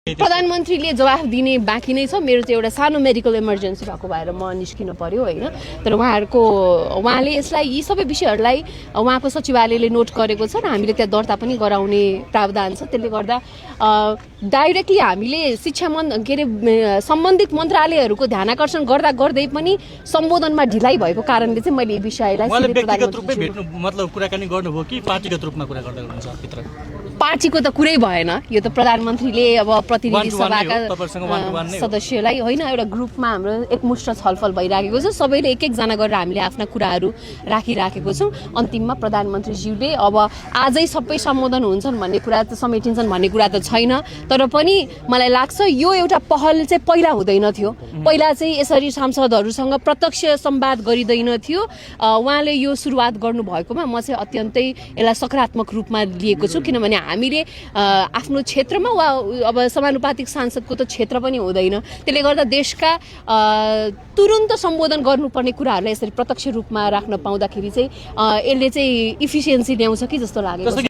प्रधानमन्त्रीले जवाफ दिने बाँकी नै छ। मेरो चाहिँ एउटा सानो मेडिकल इमर्जेन्सी भएको भएर म निस्किनु पर्यो होइन। तर उहाँले यसलाई यी सबै विषयहरूलाई उहाँको सचिवालयले नोट गरेको छ र हामीले त्यहाँ दर्ता पनि गराउने प्रावधान छ। त्यसले गर्दा डाइरेक्टली हामीले सम्बन्धित मन्त्रालयहरूको ध्यानाकर्षण गर्दा गर्दै पनि सम्बोधनमा ढिलाइ भएको कारणले चाहिँ मैले यो विषयलाई मतलब कुराकानी गर्नुभयो कि पार्टीगत रूपमा कुरा गर्दै हुनुहुन्छ भित्र? पार्टीको त कुरै भएन। यो त प्रधानमन्त्रीले अब प्रतिनिधि सभाका सदस्यलाई होइन एउटा ग्रुपमा हाम्रो एकमुष्ट छलफल भइराखेको छ। सबैले एक एकजना गरेर हामीले आफ्ना कुराहरू राखिराखेको छौँ। अन्तिममा प्रधानमन्त्रीज्यूले अब आजै सबै सम्बोधन हुन्छन् भन्ने कुरा त समेटिन्छन् भन्ने कुरा त छैन। तर पनि मलाई लाग्छ यो एउटा पहल चाहिँ पहिला हुँदैन थियो। पहिला चाहिँ यसरी सांसदहरूसँग प्रत्यक्ष संवाद गरिँदैन थियो। उहाँले यो सुरुवात गर्नुभएकोमा म चाहिँ अत्यन्तै यसलाई सकारात्मक रूपमा लिएको छु। किनभने हामीले आफ्नो क्षेत्रमा वा अब समानुपातिक सांसदको त क्षेत्र पनि हुँदैन। त्यसले गर्दा देशका तुरुन्त सम्बोधन गर्नुपर्ने कुराहरूलाई यसरी प्रत्यक्ष रूपमा राख्न पाउँदाखेरि चाहिँ यसले चाहिँ इफिसियन्सी ल्याउँछ कि जस्तो लागेको छ।